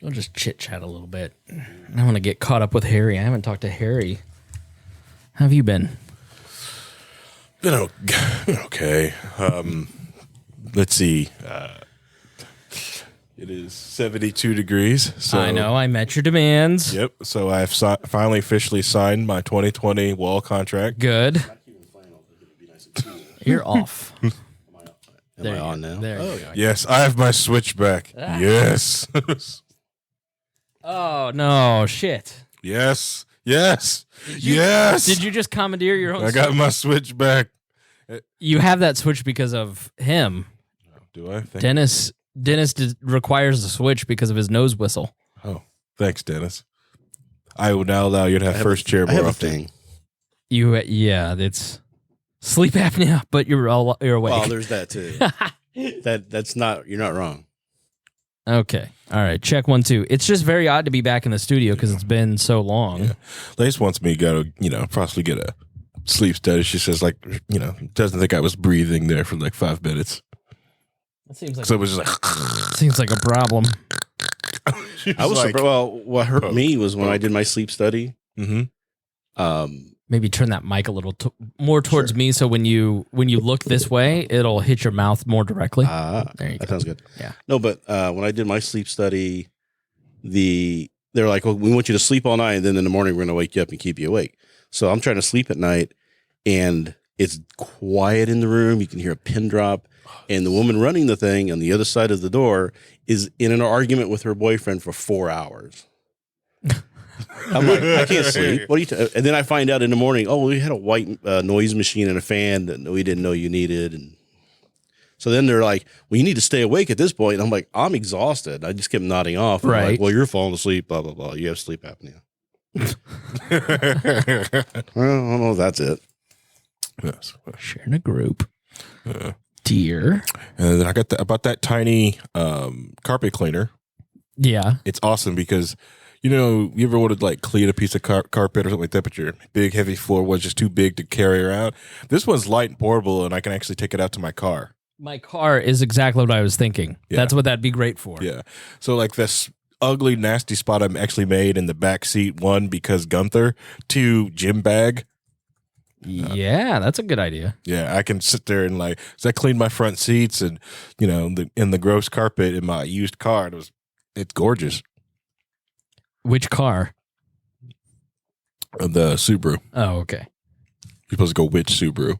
We'll just chit-chat a little bit. I want to get caught up with Harry. I haven't talked to Harry. How have you been? Been okay. Let's see. It is 72 degrees. So, I know. I met your demands. Yep. So I've finally officially signed my 2020 wall contract. Good. You're off. Am I on now? There you go. Yes, I have my switch back. Yes. Oh, no. Shit. Yes. Did you just commandeer your own I got my switch back. You have that switch because of him. Do I? Dennis requires a switch because of his nose whistle. Oh, thanks, Dennis. I will now allow you to have first chair more often. It's sleep apnea, but you're awake. Well, there's that too. That's not. You're not wrong. Okay. All right. Check 1, 2. It's just very odd to be back in the studio because it's been so long. Yeah. Lace wants me to go, possibly get a sleep study. She says, doesn't think I was breathing there for 5 minutes. That seems like so it was just seems like a problem. I was surprised. Well, what hurt me was when I did my sleep study. Mm-hmm. Maybe turn that mic a little more towards me, so when you look this way, it'll hit your mouth more directly. There you go. That sounds good. Yeah. No, but when I did my sleep study, they're like, "Well, we want you to sleep all night, and then in the morning we're going to wake you up and keep you awake." So I'm trying to sleep at night, and it's quiet in the room. You can hear a pin drop, and the woman running the thing on the other side of the door is in an argument with her boyfriend for 4 hours. I'm like, I can't sleep. What are you? And then I find out in the morning, oh, we had a white noise machine and a fan that we didn't know you needed. And so then they're like, well, you need to stay awake at this point. And I'm like, I'm exhausted. I just kept nodding off. And right. Like, well, you're falling asleep, blah, blah, blah. You have sleep apnea. Well, I don't know if that's it. Yes. Sharing a group. Dear. And then I got about that tiny carpet cleaner. Yeah. It's awesome because, you ever wanted to clean a piece of carpet or something like that, but your big heavy floor was just too big to carry around. This one's light and portable, and I can actually take it out to my car. My car is exactly what I was thinking. Yeah. That's what that'd be great for. Yeah. So this ugly, nasty spot I'm actually made in the back seat, 1, because Gunther, 2, gym bag. Yeah, that's a good idea. Yeah, I can sit there and so I cleaned my front seats and, in the gross carpet in my used car. It's gorgeous. Which car? The Subaru. Oh, okay. You're supposed to go which Subaru?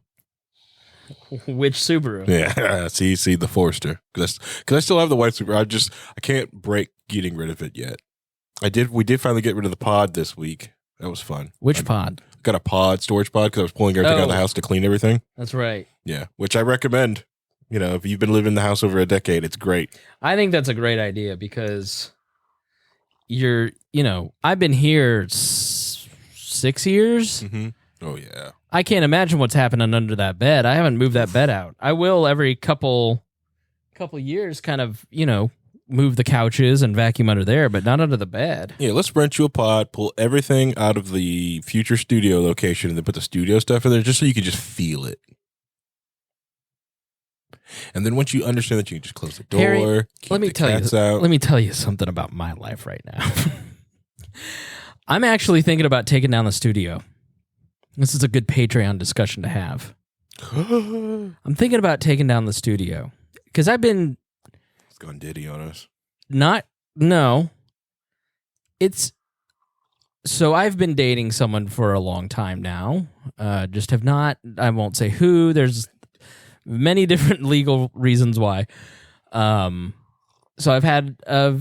Which Subaru? Yeah, see the Forester. Because I still have the white Subaru. I can't break getting rid of it yet. We did finally get rid of the pod this week. That was fun. Which pod? Got a storage pod, because I was pulling everything out of the house to clean everything. That's right. Yeah, which I recommend. If you've been living in the house over a decade, it's great. I think that's a great idea because I've been here 6 years. Mm-hmm. Oh, yeah. I can't imagine what's happening under that bed. I haven't moved that bed out. I will every couple years kind of, move the couches and vacuum under there, but not under the bed. Yeah, let's rent you a pod, pull everything out of the future studio location, and then put the studio stuff in there just so you can just feel it. And then once you understand that, you can just close the door. Harry, let me tell you something about my life right now. I'm actually thinking about taking down the studio. This is a good Patreon discussion to have. I'm thinking about taking down the studio because I've been. It's gone diddy on us. No. So I've been dating someone for a long time now. Just have not. I won't say who. There's many different legal reasons why. So I've had a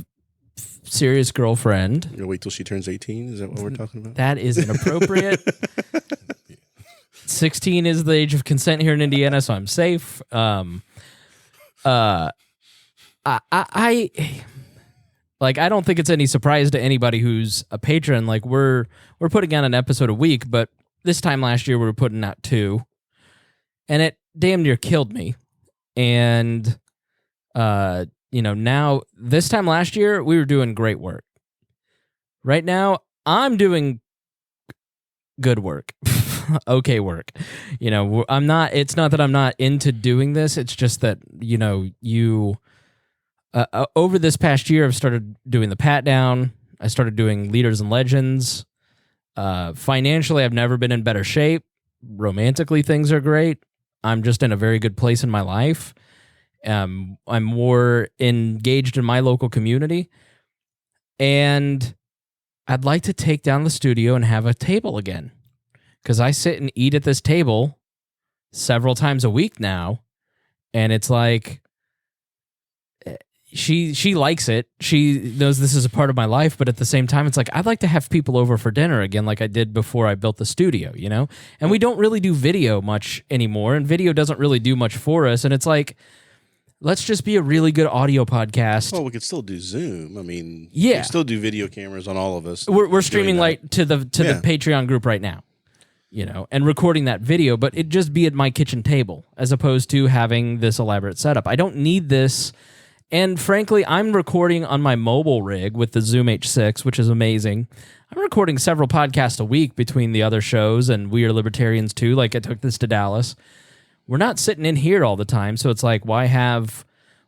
serious girlfriend. You're gonna wait till she turns 18? Is that what we're talking about? That is inappropriate. 16 is the age of consent here in Indiana, so I'm safe. I don't think it's any surprise to anybody who's a patron. We're putting out an episode a week, but this time last year we were putting out 2. And it damn near killed me. And, now this time last year, we were doing great work. Right now, I'm doing good work. Okay work. It's not that I'm not into doing this. It's just that, over this past year, I've started doing the pat down. I started doing leaders and legends. Financially, I've never been in better shape. Romantically, things are great. I'm just in a very good place in my life. I'm more engaged in my local community. And I'd like to take down the studio and have a table again. Because I sit and eat at this table several times a week now. And it's like, she likes it. She knows this is a part of my life, but at the same time, it's like, I'd like to have people over for dinner again like I did before I built the studio, you know? And we don't really do video much anymore, and video doesn't really do much for us. And it's like, let's just be a really good audio podcast. Well, we could still do Zoom. I mean, yeah, we can still do video cameras on all of us. We're streaming like to the Patreon group right now, you know, and recording that video, but it just be at my kitchen table as opposed to having this elaborate setup. I don't need this. And frankly, I'm recording on my mobile rig with the Zoom H6, which is amazing. I'm recording several podcasts a week between the other shows, and we are Libertarians too. Like, I took this to Dallas. We're not sitting in here all the time, so it's like, why have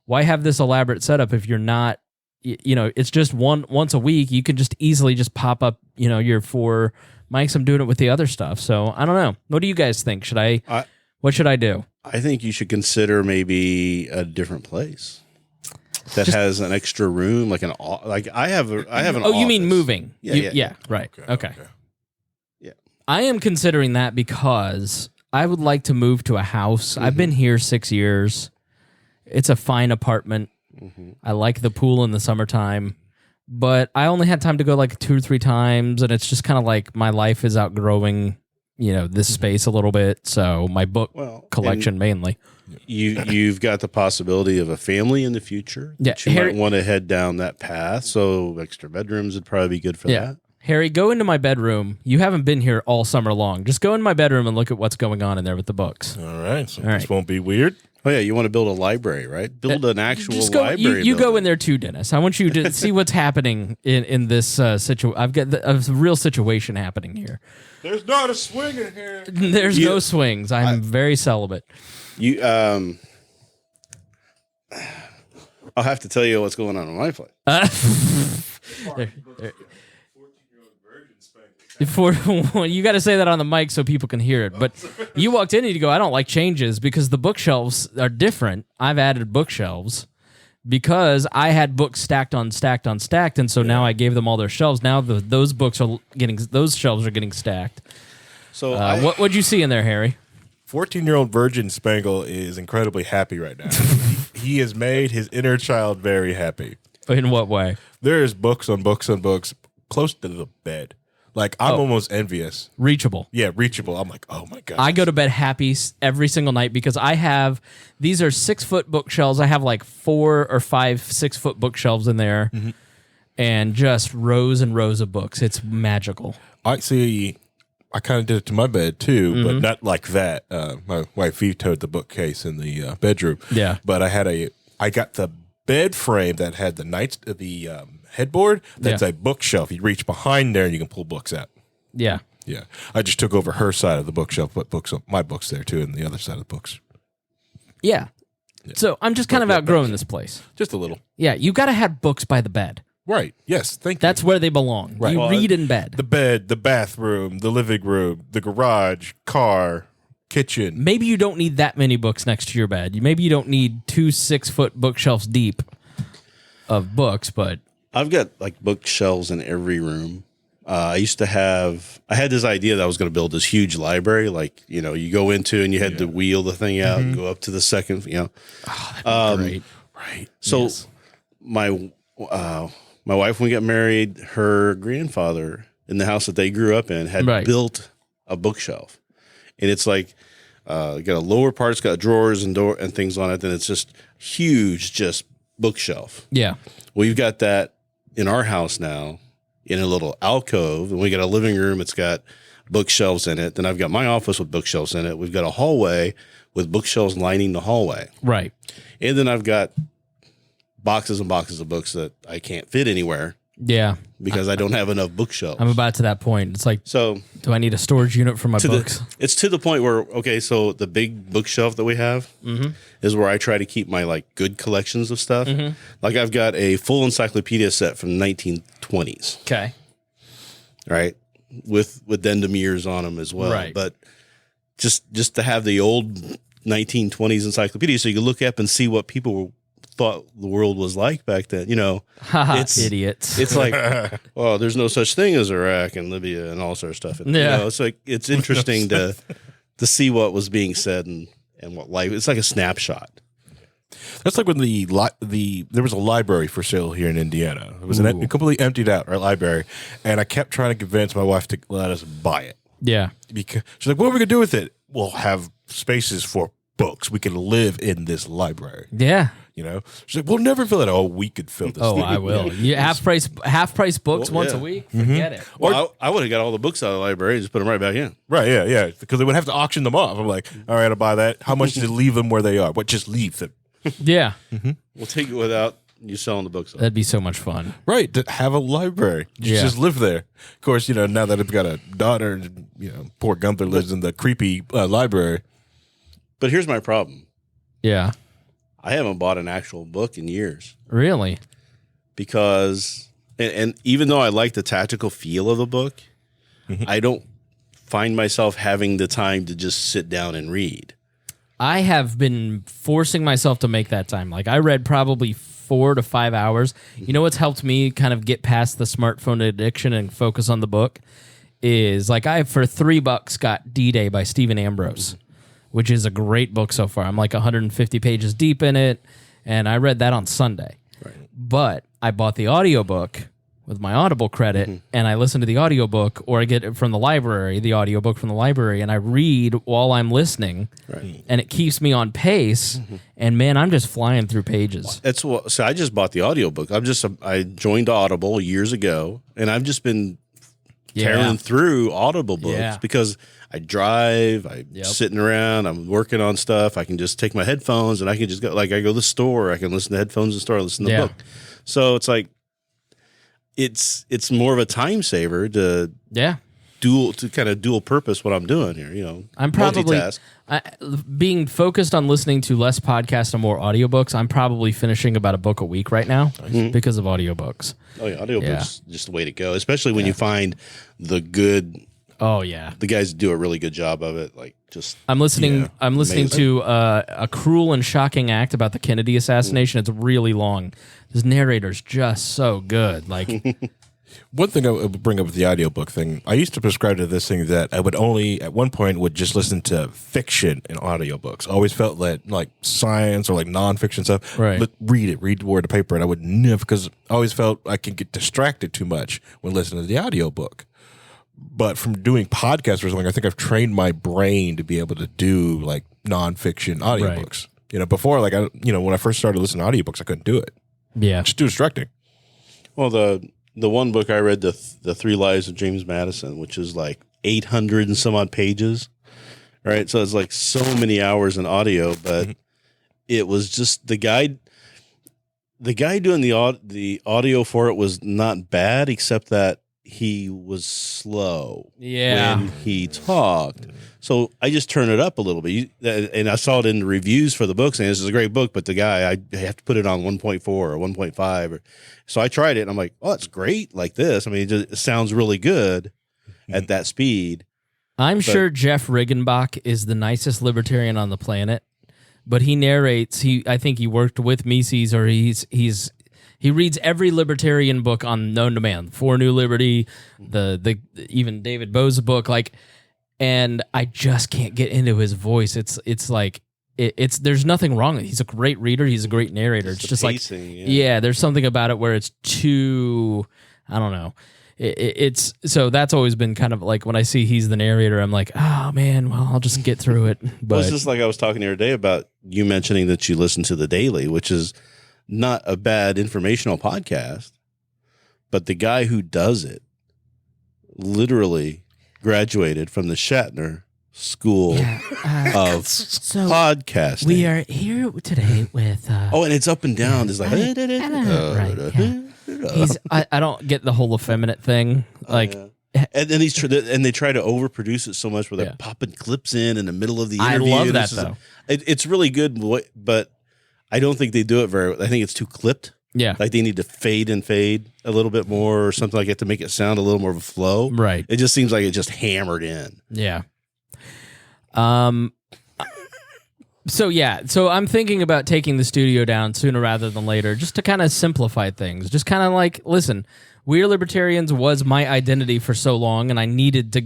this elaborate setup if you're not, you know, it's just once a week. You can just easily just pop up, you know, your 4 mics. I'm doing it with the other stuff. So I don't know. What do you guys think? What should I do? I think you should consider maybe a different place that has an extra room, like I have an. Oh, you mean moving? Yeah. Right. Okay. Yeah. I am considering that because I would like to move to a house. I've been here 6 years. It's a fine apartment. I like the pool in the summertime, but I only had time to go like 2 or 3 times, and it's just kind of like my life is outgrowing, you know, this space a little bit. So my book collection mainly. You've got the possibility of a family in the future. Yeah, you might want to head down that path. So extra bedrooms would probably be good for that. Harry, go into my bedroom. You haven't been here all summer long. Just go in my bedroom and look at what's going on in there with the books. All right. So this won't be weird. Oh, yeah. You want to build a library, right? Build an actual library. You go in there too, Dennis. I want you to see what's happening in this situation. I've got a real situation happening here. There's not a swing in here. There's no swings. I'm very celibate. I'll have to tell you what's going on in my place. You got to say that on the mic so people can hear it. But you walked in and you go, I don't like changes because the bookshelves are different. I've added bookshelves because I had books stacked on stacked on stacked, and so now I gave them all their shelves. Now those shelves are getting stacked. So what'd you see in there, Harry? 14-year-old virgin Spangle is incredibly happy right now. He has made his inner child very happy. In what way? There's books on books on books close to the bed. Like, I'm almost envious. Reachable. Yeah, reachable. I'm like, oh my God. I go to bed happy every single night because these are 6-foot bookshelves. I have like 4 or 5 6-foot bookshelves in there and just rows and rows of books. It's magical. I see. I kind of did it to my bed too, but not like that. My wife vetoed the bookcase in the bedroom. Yeah. But I got the bed frame that had the headboard. That's a bookshelf. You reach behind there and you can pull books out. Yeah. Yeah. I just took over her side of the bookshelf, put my books there too, and the other side of the books. Yeah. So I'm just kind of outgrowing this place. Just a little. Yeah. You got to have books by the bed. Right. Yes. Thank you. That's where they belong. Right. You read in bed. The bed, the bathroom, the living room, the garage, car, kitchen. Maybe you don't need that many books next to your bed. Maybe you don't need 2 6-foot bookshelves deep of books, but I've got like bookshelves in every room. I had this idea that I was going to build this huge library. Like, you know, you go into and you had to wheel the thing out and go up to the second, you know. Oh, that'd be great. Right. So my wife, when we got married, her grandfather in the house that they grew up in had built a bookshelf. And it's like, got a lower part, it's got drawers and things on it. Then it's just huge, just bookshelf. Yeah. We've got that in our house now in a little alcove, and we got a living room. It's got bookshelves in it. Then I've got my office with bookshelves in it. We've got a hallway with bookshelves lining the hallway. Right. And then I've got boxes and boxes of books that I can't fit anywhere. Yeah. because I don't have enough bookshelves. I'm about to that point. It's like, So do I need a storage unit for my books? it's to the point where, okay, so the big bookshelf that we have is where I try to keep my like good collections of stuff. Like I've got a full encyclopedia set from 1920s. Okay. Right. With addendum years on them as well. Right. But just to have the old 1920s encyclopedia so you can look up and see what people thought the world was like back then, you know. It's idiots. It's like, oh, there's no such thing as Iraq and Libya and all sort of stuff. And, you know, it's like, it's interesting to see what was being said and what life. It's like a snapshot. That's like when there was a library for sale here in Indiana. It was a completely emptied out library, and I kept trying to convince my wife to let us buy it. Yeah, because she's like, "What are we gonna do with it? We'll have spaces for books. We can live in this library." Yeah. You know, she's like, "We'll never fill it." Oh, we could fill this. Oh, thing. I will. Yeah, half price books once a week. Forget it. Well, I would have got all the books out of the library and just put them right back in. Right? Yeah. Because they would have to auction them off. I'm like, all right, I'll buy that. How much to leave them where they are? What? Just leave them. Yeah. We'll take it without you selling the books. That'd be so much fun. Right, to have a library. Just live there. Of course, you know, now that I've got a daughter, you know, poor Gunther lives in the creepy library. But here's my problem. Yeah. I haven't bought an actual book in years. Really? Because, and even though I like the tactical feel of the book, I don't find myself having the time to just sit down and read. I have been forcing myself to make that time. Like I read probably 4 to 5 hours. You know what's helped me kind of get past the smartphone addiction and focus on the book is like I for $3 got D-Day by Stephen Ambrose, which is a great book so far. I'm like 150 pages deep in it, and I read that on Sunday. Right. But I bought the audiobook with my Audible credit, and I listen to the audiobook, or I get it from the library, the audiobook from the library, and I read while I'm listening, and it keeps me on pace, and man, I'm just flying through pages. That's what. So I just bought the audiobook. I joined Audible years ago, and I've just been tearing through Audible books because I drive, I'm sitting around, I'm working on stuff. I can just take my headphones and I can just go, like I go to the store, I can listen to headphones in the store, listen to the book. So it's like, it's more of a time saver to kind of dual purpose what I'm doing here. You know, I'm probably multitask. being focused on listening to less podcasts and more audiobooks. I'm probably finishing about a book a week right now because of audiobooks. Oh yeah, audiobooks just the way to go, especially when you find the good. Oh yeah, the guys do a really good job of it. Like just I'm listening. I'm listening amazing. to a cruel and shocking act about the Kennedy assassination. It's really long. This narrator's just so good. Like one thing I would bring up with the audiobook thing, I used to prescribe to this thing that I would only at one point would just listen to fiction in audiobooks. I always felt that like science or like nonfiction stuff. Right. But read the word of paper, and I would never, because I always felt I could get distracted too much when listening to the audiobook. But from doing podcasts or something, I think I've trained my brain to be able to do like nonfiction audiobooks. You know, before, like when I first started listening to audiobooks, I couldn't do it. Yeah, just too distracting. Well, the one book I read, the 3 Lives of James Madison, which is like 800 and some odd pages, right? So it's like so many hours in audio, but it was just the guy doing the audio for it was not bad, except that he was slow when he talked. So I just turned it up a little bit. And I saw it in the reviews for the book saying this is a great book, but the guy, I have to put it on 1.4 or 1.5. So I tried it and I'm like, oh, it's great like this. I mean, it sounds really good at that speed. I'm sure Jeff Riggenbach is the nicest libertarian on the planet, but he narrates, I think he worked with Mises, or he reads every libertarian book on known demand. For New Liberty, the even David Bowe's book, like, and I just can't get into his voice. It's like there's nothing wrong with it. He's a great reader. He's a great narrator. It's just pacing, like there's something about it where it's too, I don't know. It's so that's always been kind of like when I see he's the narrator, I'm like, oh man, well I'll just get through it. But it's just like I was talking the other day about you mentioning that you listen to The Daily, which is not a bad informational podcast, but the guy who does it literally graduated from the Shatner School of Podcasting. We are here today with and it's up and down. It's like right. I don't get the whole effeminate thing. Like, and then they try to overproduce it so much where they're popping clips in the middle of the interview. I love that though. It's really good, but I don't think they do it very. I think it's too clipped. Yeah, like they need to fade a little bit more or something like that to make it sound a little more of a flow. Right. It just seems like it just hammered in. Yeah. So I'm thinking about taking the studio down sooner rather than later, just to kind of simplify things. Just kind of like, listen, We Are Libertarians was my identity for so long, and I needed to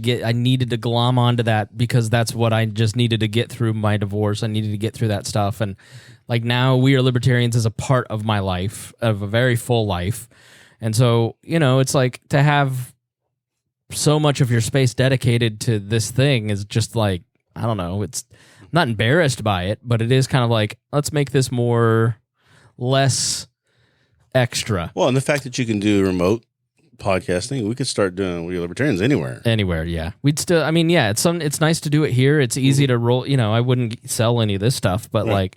glom onto that because that's what I just needed to get through my divorce. I needed to get through that stuff, and like now, We Are Libertarians is a part of my life, of a very full life, and so it's like to have so much of your space dedicated to this thing is just like, I don't know, I'm not embarrassed by it, but it is kind of like, let's make this less extra. Well, and the fact that you can do remote podcasting, we could start doing We Are Libertarians anywhere. Yeah. We'd still, it's nice to do it here. It's easy to roll, I wouldn't sell any of this stuff, but like,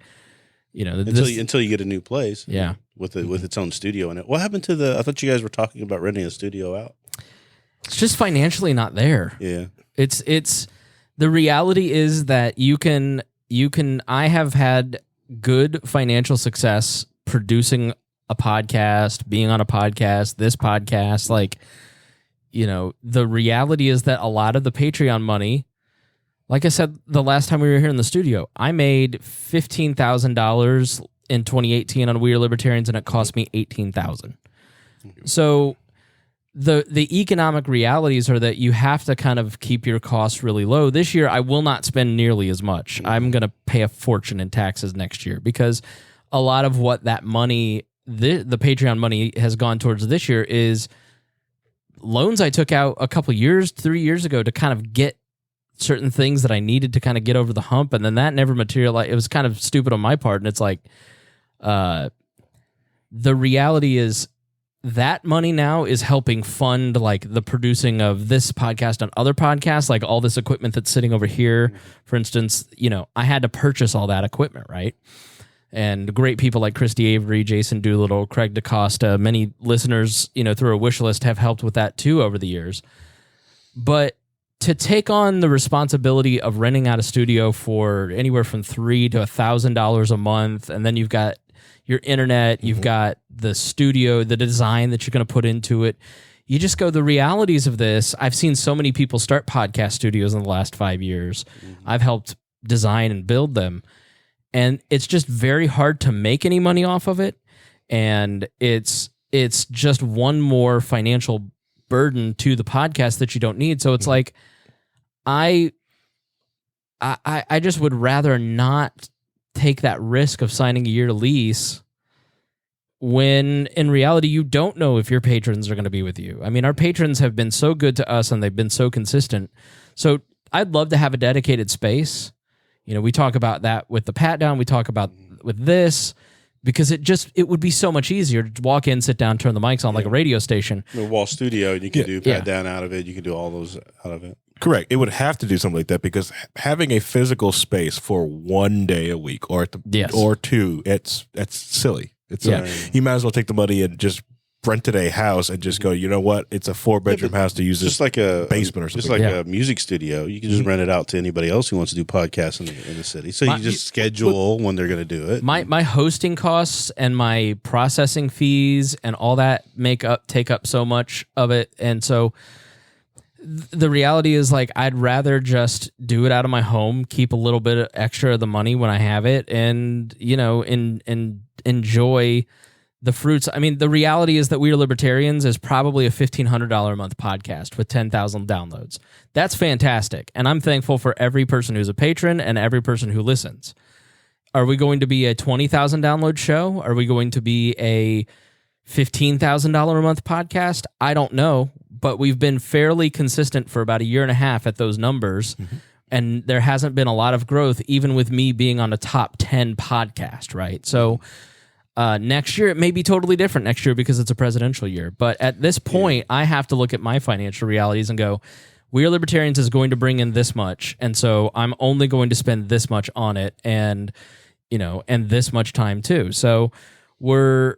until you get a new place. Yeah. With its own studio in it. What happened to I thought you guys were talking about renting a studio out. It's just financially not there. Yeah. It's the reality is that I have had good financial success producing a podcast, being on a podcast, this podcast, like, the reality is that a lot of the Patreon money, like I said, the last time we were here in the studio, I made $15,000 in 2018 on We Are Libertarians, and it cost me $18,000. So the economic realities are that you have to kind of keep your costs really low. This year, I will not spend nearly as much. I'm going to pay a fortune in taxes next year because a lot of what that money, the Patreon money has gone towards this year is loans I took out a couple years, 3 years ago to kind of get certain things that I needed to kind of get over the hump. And then that never materialized. It was kind of stupid on my part. And it's like, the reality is that money now is helping fund like the producing of this podcast and other podcasts, like all this equipment that's sitting over here. For instance, I had to purchase all that equipment, right? And great people like Christy Avery, Jason Doolittle, Craig DaCosta, many listeners, through a wish list have helped with that too over the years. But to take on the responsibility of renting out a studio for anywhere from $3,000 to $1,000 a month, and then you've got your internet, you've got the studio, the design that you're going to put into it. You just go, the realities of this. I've seen so many people start podcast studios in the last 5 years. I've helped design and build them. And it's just very hard to make any money off of it. And it's just one more financial burden to the podcast that you don't need. So it's like, I just would rather not take that risk of signing a year lease when in reality you don't know if your patrons are going to be with you. I mean, our patrons have been so good to us and they've been so consistent. So I'd love to have a dedicated space. We talk about that with the pat down. We talk about with this because it would be so much easier to walk in, sit down, turn the mics on like a radio station. The wall studio, you can do pat down out of it. You can do all those out of it. Correct. It would have to do something like that because having a physical space for 1 day a week or two, that's silly. You might as well take the money and just rented a house and just go, you know what? It's a 4-bedroom house to use just like a basement or something. Just like a music studio. You can just rent it out to anybody else who wants to do podcasts in the city. So you just schedule when they're going to do it. My hosting costs and my processing fees and all that take up so much of it. And so the reality is like I'd rather just do it out of my home, keep a little bit extra of the money when I have it, and enjoy the fruits. I mean, the reality is that We Are Libertarians is probably a $1,500 a month podcast with 10,000 downloads. That's fantastic, and I'm thankful for every person who's a patron and every person who listens. Are we going to be a 20,000 download show? Are we going to be a $15,000 a month podcast? I don't know. But we've been fairly consistent for about a year and a half at those numbers, and there hasn't been a lot of growth, even with me being on a top 10 podcast, right? So next year, it may be totally different next year because it's a presidential year. But at this point, I have to look at my financial realities and go, We Are Libertarians is going to bring in this much, and so I'm only going to spend this much on it and this much time too. So we're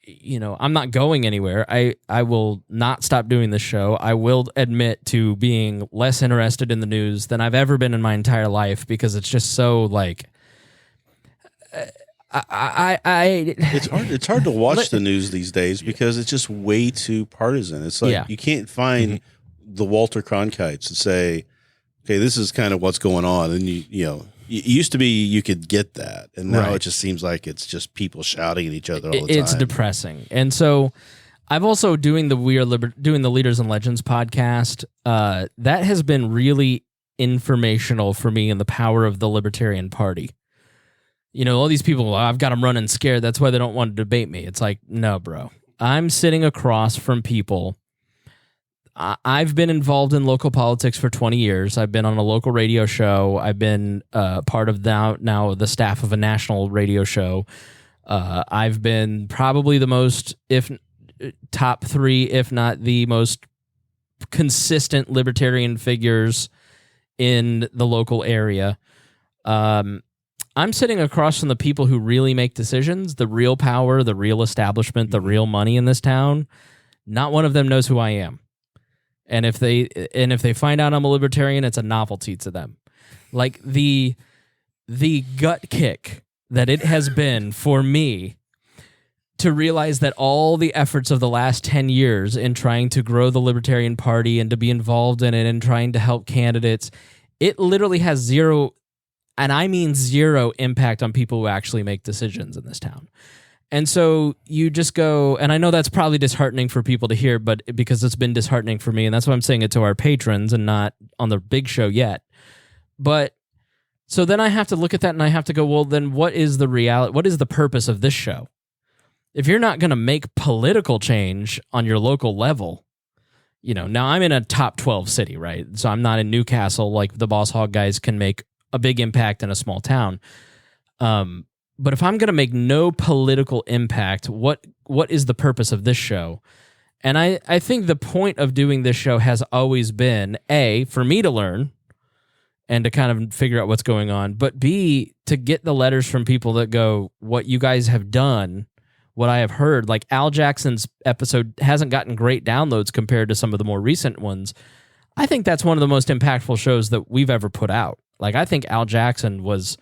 I'm not going anywhere. I will not stop doing this show. I will admit to being less interested in the news than I've ever been in my entire life because it's just so like. It's hard to watch the news these days because it's just way too partisan. It's like you can't find the Walter Cronkites and say, okay, this is kind of what's going on, and it used to be you could get that, and now it just seems like it's just people shouting at each other all the time. It's depressing. And so I've also doing the Leaders and Legends podcast. That has been really informational for me in the power of the Libertarian Party. All these people, I've got them running scared. That's why they don't want to debate me. It's like, no, bro. I'm sitting across from people. I've been involved in local politics for 20 years. I've been on a local radio show. I've been part of now the staff of a national radio show. I've been probably the most, if top 3, if not the most consistent libertarian figures in the local area. I'm sitting across from the people who really make decisions, the real power, the real establishment, the real money in this town. Not one of them knows who I am. And if they find out I'm a libertarian, it's a novelty to them. Like the gut kick that it has been for me to realize that all the efforts of the last 10 years in trying to grow the Libertarian Party and to be involved in it and trying to help candidates, it literally has zero, and I mean zero, impact on people who actually make decisions in this town. And so you just go, and I know that's probably disheartening for people to hear, but because it's been disheartening for me, and that's why I'm saying it to our patrons and not on the big show yet. But so then I have to look at that and I have to go, well, then what is the reality? What is the purpose of this show? If you're not going to make political change on your local level, now I'm in a top 12 city, right? So I'm not in Newcastle like the Boss Hog guys can make a big impact in a small town. But if I'm going to make no political impact, what is the purpose of this show? And I think the point of doing this show has always been, A, for me to learn and to kind of figure out what's going on, but B, to get the letters from people that go, what you guys have done, what I have heard. Like Al Jackson's episode hasn't gotten great downloads compared to some of the more recent ones. I think that's one of the most impactful shows that we've ever put out. Like I think Al Jackson was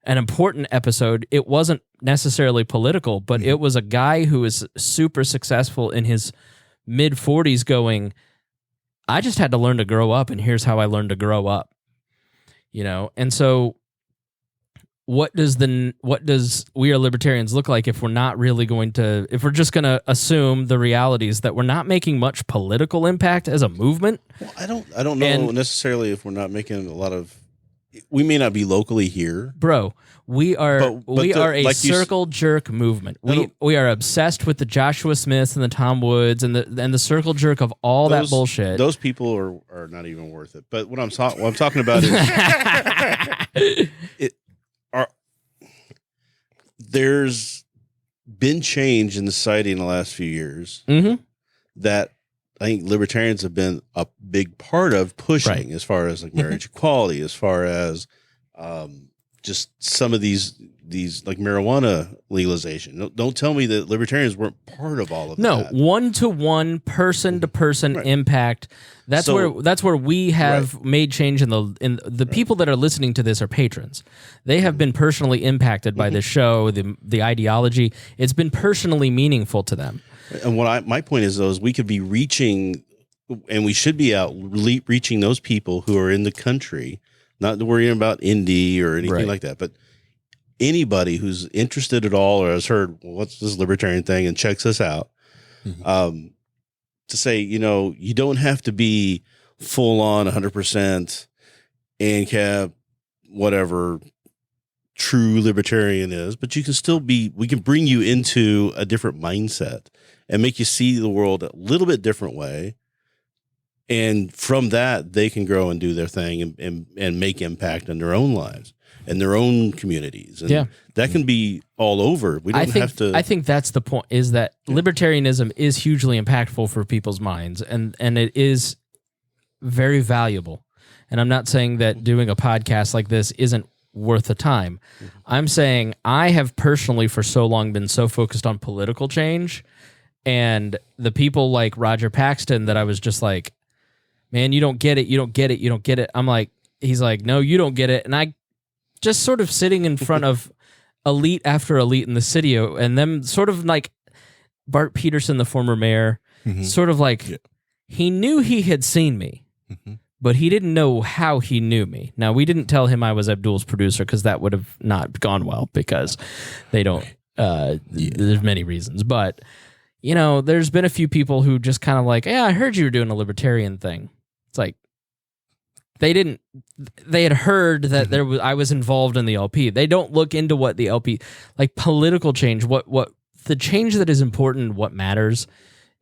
an important episode. It wasn't necessarily political, but it was a guy who is super successful in his mid-40s going, I just had to learn to grow up, and here's how I learned to grow up. And so what does We Are Libertarians look like if we're not really if we're just going to assume the realities that we're not making much political impact as a movement? Well, I don't know necessarily if we're not making a lot of. We may not be locally here, bro. We are a circle jerk movement. We are obsessed with the Joshua Smiths and the Tom Woods and the circle jerk of all that bullshit. Those people are not even worth it. But what I'm talking about is there's been change in the society in the last few years that I think libertarians have been a big part of pushing, as far as like marriage equality, as far as just some of these like marijuana legalization. Don't tell me that libertarians weren't part of all of that. No, one-to-one, person-to-person impact. That's where we have made change in the people that are listening to this are patrons. They have been personally impacted by this show, the ideology. It's been personally meaningful to them. And my point is, though, is we could be reaching, and we should be out reaching those people who are in the country, not worrying about indie or anything like that, but anybody who's interested at all or has heard, well, what's this libertarian thing, and checks us out, to say, you don't have to be full on 100% ANCAP, whatever true libertarian is, but you can still we can bring you into a different mindset and make you see the world a little bit different way. And from that, they can grow and do their thing and make impact in their own lives and their own communities. And that can be all over. We don't have to. I think that's the point, is that libertarianism is hugely impactful for people's minds, and it is very valuable. And I'm not saying that doing a podcast like this isn't worth the time. I'm saying I have personally for so long been so focused on political change and the people like Roger Paxton that I was just like, man, you don't get it. You don't get it. You don't get it. I'm like, he's like, no, you don't get it. And I just sort of sitting in front of elite after elite in the city and them sort of like Bart Peterson, the former mayor, sort of like he knew he had seen me, but he didn't know how he knew me. Now, we didn't tell him I was Abdul's producer because that would have not gone well because they don't, there's many reasons. But, you know, there's been a few people who just kind of like, yeah, I heard you were doing a libertarian thing. It's like, they had heard that I was involved in the LP. They don't look into what the LP, like political change, what the change that is important, what matters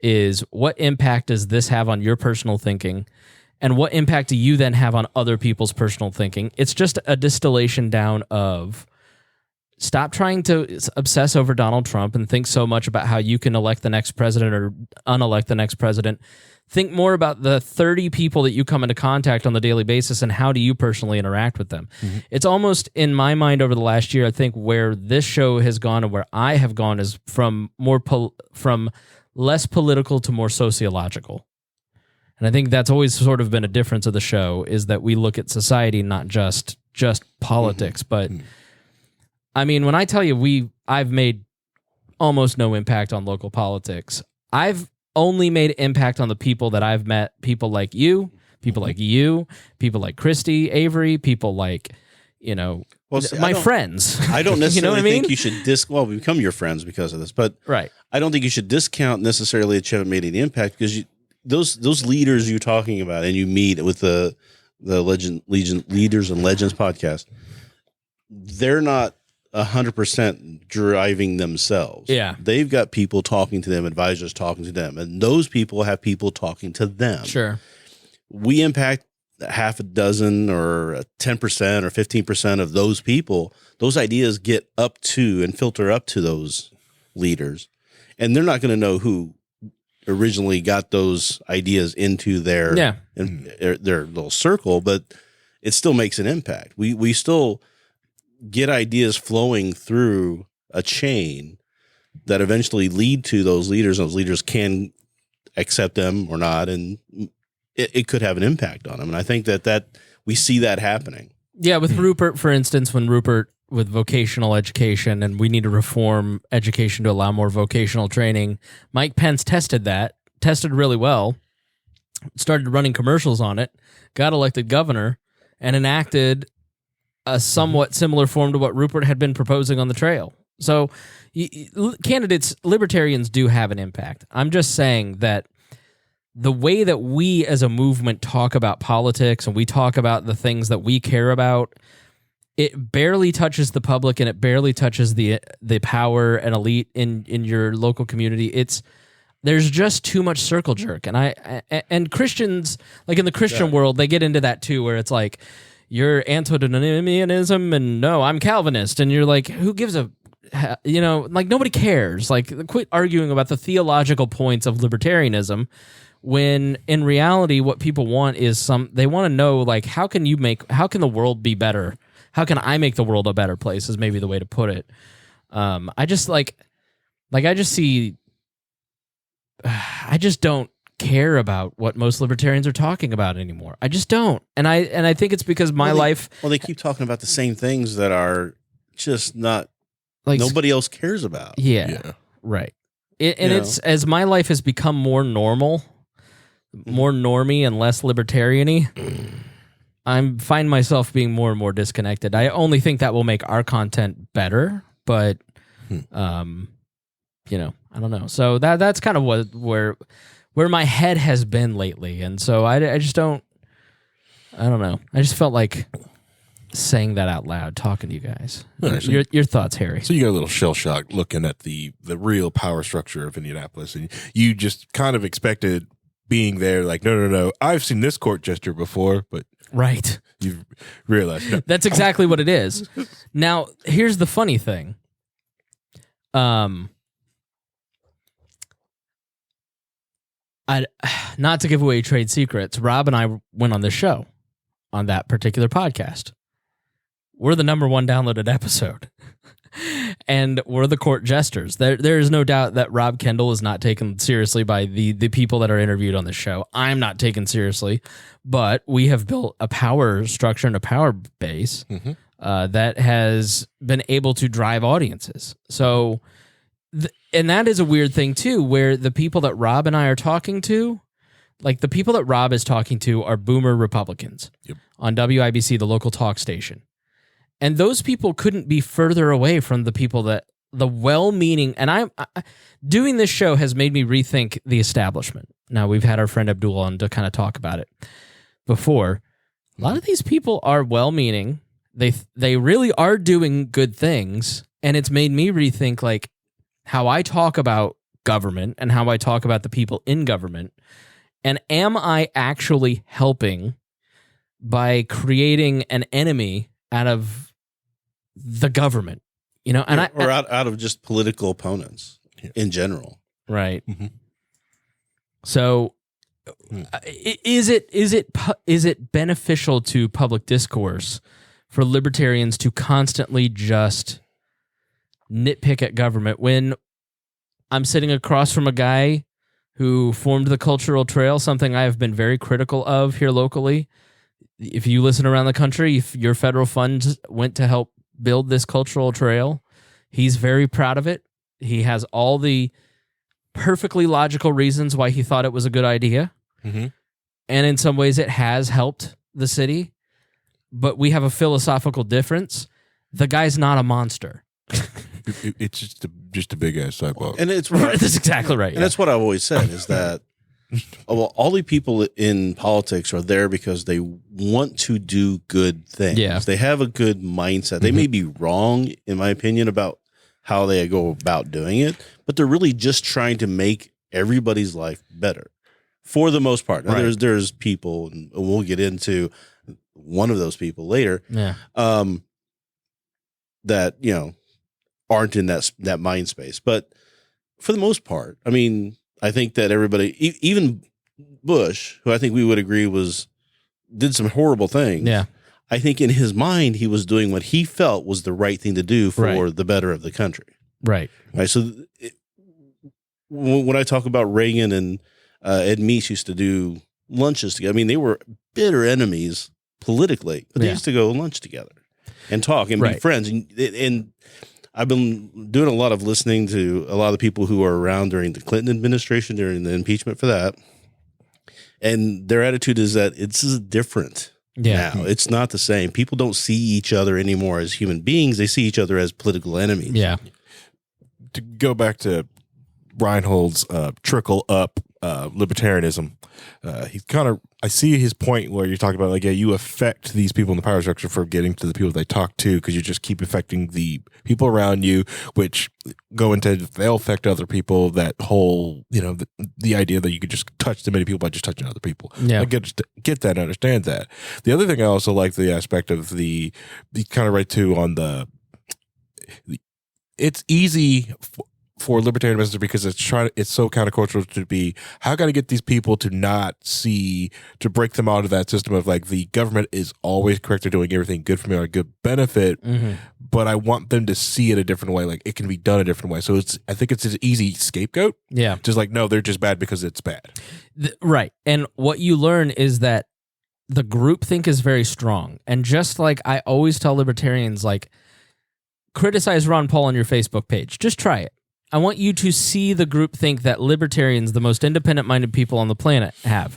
is what impact does this have on your personal thinking and what impact do you then have on other people's personal thinking? It's just a distillation down of stop trying to obsess over Donald Trump and think so much about how you can elect the next president or unelect the next president. Think more about the 30 people that you come into contact on the daily basis and how do you personally interact with them. It's almost, in my mind, over the last year, I think where this show has gone and where I have gone is from from less political to more sociological. And I think that's always sort of been a difference of the show is that we look at society, not just politics. But I mean, when I tell you I've made almost no impact on local politics, I've only made impact on the people that I've met, people like you, people like Christy, Avery, people like, you know, my friends. I don't necessarily you know think you should we become your friends because of this, but right. I don't think you should discount necessarily that you haven't made any impact because those leaders you're talking about and you meet with the Leaders and Legends podcast, they're not 100% driving themselves. Yeah. They've got people talking to them, advisors talking to them, and those people have people talking to them. Sure. We impact half a dozen or 10% or 15% of those people. Those ideas get up to and filter up to those leaders, and they're not going to know who originally got those ideas into their little circle, but it still makes an impact. We still get ideas flowing through a chain that eventually lead to those leaders. Those leaders can accept them or not, and it could have an impact on them. And I think that we see that happening. Yeah, with Rupert, for instance, when Rupert with vocational education and we need to reform education to allow more vocational training, Mike Pence tested really well, started running commercials on it, got elected governor, and enacted a somewhat similar form to what Rupert had been proposing on the trail. So libertarians do have an impact. I'm just saying that the way that we as a movement talk about politics and we talk about the things that we care about, it barely touches the public and it barely touches the power and elite in your local community. There's just too much circle jerk. And Christians, like in the Christian world, they get into that too, where it's like, you're antinomianism and no, I'm Calvinist. And you're like, who gives a, you know, like nobody cares. Like quit arguing about the theological points of libertarianism when in reality, what people want is they want to know like, how can the world be better? How can I make the world a better place is maybe the way to put it. I just don't care about what most libertarians are talking about anymore. I just don't. And I think it's because they keep talking about the same things that are just not like nobody else cares about. Yeah. Right. It's as my life has become more normal, more normie and less libertarian-y, I find myself being more and more disconnected. I only think that will make our content better, but you know, I don't know. So that's kind of where my head has been lately. And so I don't know. I just felt like saying that out loud, talking to you guys. Your thoughts, Harry. So you got a little shell shock looking at the real power structure of Indianapolis, and you just kind of expected being there like, no, I've seen this court gesture before, but right. You've realized. No. That's exactly what it is. Now, here's the funny thing. Not to give away trade secrets, Rob and I went on this show on that particular podcast. we're the number one downloaded episode. And we're the court jesters. There is no doubt that Rob Kendall is not taken seriously by the people that are interviewed on the show. I'm not taken seriously, but we have built a power structure and a power base that has been able to drive audiences. So, and that is a weird thing too, where the people that Rob and I are talking to, like the people that Rob is talking to are boomer Republicans on WIBC, the local talk station. And those people couldn't be further away from the people that the well-meaning, and I doing this show has made me rethink the establishment. Now, we've had our friend Abdul on to kind of talk about it before. A lot of these people are well-meaning. They really are doing good things, and it's made me rethink like how I talk about government and how I talk about the people in government. And am I actually helping by creating an enemy out of the government, and out of just political opponents in general, right? So, is it beneficial to public discourse for libertarians to constantly just nitpick at government when I'm sitting across from a guy who formed the Cultural Trail, something I have been very critical of here locally? If you listen around the country, if your federal funds went to help build this cultural trail, he's very proud of it. He has all the perfectly logical reasons why he thought it was a good idea. And in some ways it has helped the city, but we have a philosophical difference. The guy's not a monster. It's just a big ass sidewalk. And it's That's exactly right. And that's what I've always said is that all the people in politics are there because they want to do good things. Yeah. They have a good mindset. They may be wrong, in my opinion, about how they go about doing it, but they're really just trying to make everybody's life better for the most part. Now, there's people, and we'll get into one of those people later, that, aren't in that mind space. But for the most part, I mean, I think that everybody, even Bush, who I think we would agree did some horrible things. Yeah. I think in his mind, he was doing what he felt was the right thing to do for the better of the country. Right. So when I talk about Reagan and Ed Meese used to do lunches together, I mean, they were bitter enemies politically, but they used to go lunch together and talk and be friends. And I've been doing a lot of listening to a lot of the people who were around during the Clinton administration, during the impeachment for that. And their attitude is that it's different now. It's not the same. People don't see each other anymore as human beings. They see each other as political enemies. Yeah. To go back to Rhinehold's trickle up libertarianism, I see his point where you're talking about like, you affect these people in the power structure for getting to the people they talk to because you just keep affecting the people around you, which go into they'll affect other people. That whole, the idea that you could just touch too many people by just touching other people. Yeah, I get that, and understand that. The other thing I also like the aspect of the kind of right to on the it's easy for libertarian message because it's so countercultural to be how can I get these people to not see, to break them out of that system of like the government is always correct, they're doing everything good for me or a good benefit, but I want them to see it a different way, like it can be done a different way. So I think it's an easy scapegoat. Yeah, just like no, they're just bad because it's bad. Right, and what you learn is that the groupthink is very strong, and just like I always tell libertarians, like criticize Ron Paul on your Facebook page, just try it. I want you to see the groupthink that libertarians, the most independent-minded people on the planet, have.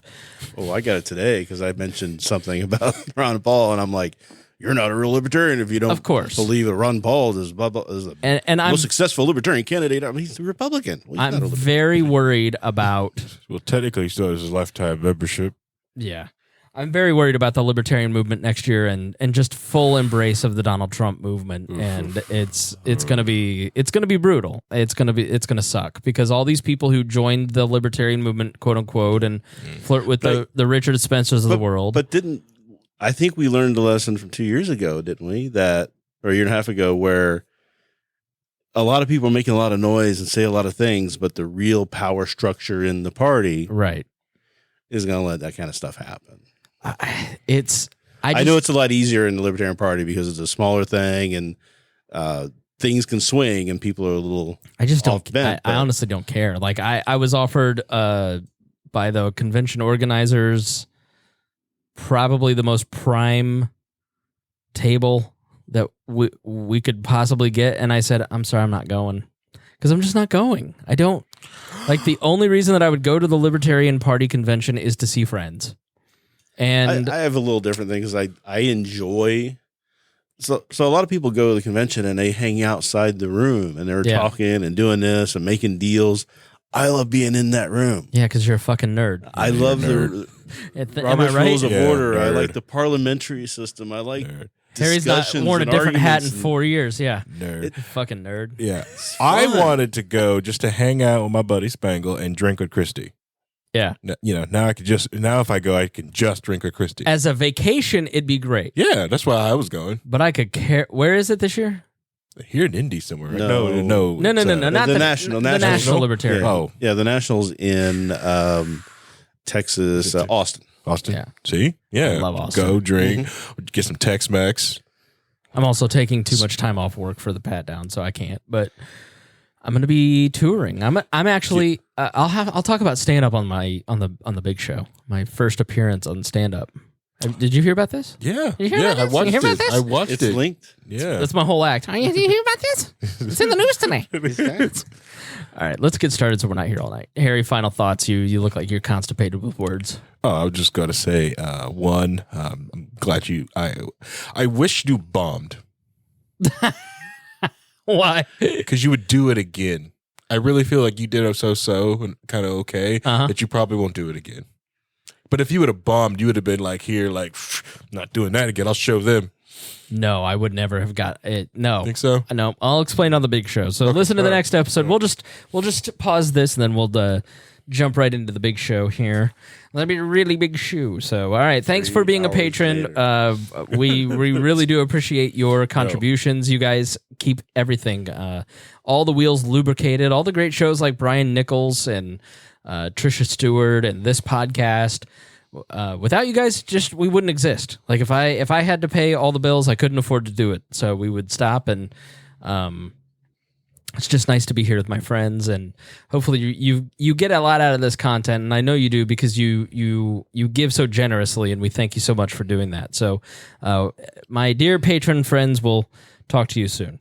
Oh, I got it today because I mentioned something about Ron Paul, and I'm like, you're not a real libertarian if you don't believe that Ron Paul is the most successful libertarian candidate. I mean, he's a Republican. Well, I'm very worried about... Well, technically, he still has his lifetime membership. Yeah. I'm very worried about the libertarian movement next year and just full embrace of the Donald Trump movement. And it's gonna be brutal. It's gonna suck because all these people who joined the libertarian movement, quote unquote, and flirt with the Richard Spencers of the world. But I think we learned the lesson from 2 years ago, didn't we? Or a year and a half ago, where a lot of people are making a lot of noise and say a lot of things, but the real power structure in the party, is gonna let that kind of stuff happen. I know it's a lot easier in the Libertarian Party because it's a smaller thing and things can swing and people are a little. I just don't. bent, I honestly don't care. Like I was offered by the convention organizers probably the most prime table that we could possibly get, and I said, I'm sorry, I'm not going, because I'm just not going. I don't like, the only reason that I would go to the Libertarian Party convention is to see friends. And I have a little different thing because I enjoy. So a lot of people go to the convention and they hang outside the room and they're talking and doing this and making deals. I love being in that room. Yeah, because you're a fucking nerd. I love the Robert's Rules of Order. Nerd. I like the parliamentary system. I like Harry's not worn a different hat in 4 years. Yeah, Nerd. Fucking nerd. Yeah, I wanted to go just to hang out with my buddy Spangle and drink with Christy. Yeah, now I could just if I go, I can just drink with Christy. As a vacation, it'd be great. Yeah, that's why I was going. But I could care. Where is it this year? Here in Indy somewhere. Right? No, Not the National Libertarian. Oh, yeah, the Nationals in Texas, Austin. Austin. Yeah. See? Yeah. I love Austin. Go drink, get some Tex-Mex. I'm also taking too much time off work for the pat down, so I can't. But I'm going to be touring. I'm actually I'll talk about stand up on the big show. My first appearance on stand up. Did you hear about this? Yeah. Did you hear about this? I watched you hear about it. this? I watched It's it. linked. Yeah. That's my whole act. Did you hear about this? It's in the news today. All right, let's get started so we're not here all night. Harry, final thoughts. You look like you're constipated with words. Oh, I was just going to say, one, I'm glad I wish you bombed. Why? Because you would do it again. I really feel like you did it so and kind of okay that you probably won't do it again. But if you would have bombed, you would have been like, here, like, not doing that again. I'll show them. No, I would never have got it. No. Think so? No, I'll explain on the big show. So listen to the next episode. We'll just pause this and then we'll jump right into the big show here. That'll be a really big show. So, all right. Thanks for being a patron. We really do appreciate your contributions. You guys keep everything, all the wheels lubricated, all the great shows like Brian Nichols and Trisha Stewart and this podcast. Without you guys, we wouldn't exist. Like if I had to pay all the bills, I couldn't afford to do it. So we would stop, and it's just nice to be here with my friends, and hopefully you get a lot out of this content, and I know you do because you give so generously, and we thank you so much for doing that. So my dear patron friends, we'll talk to you soon.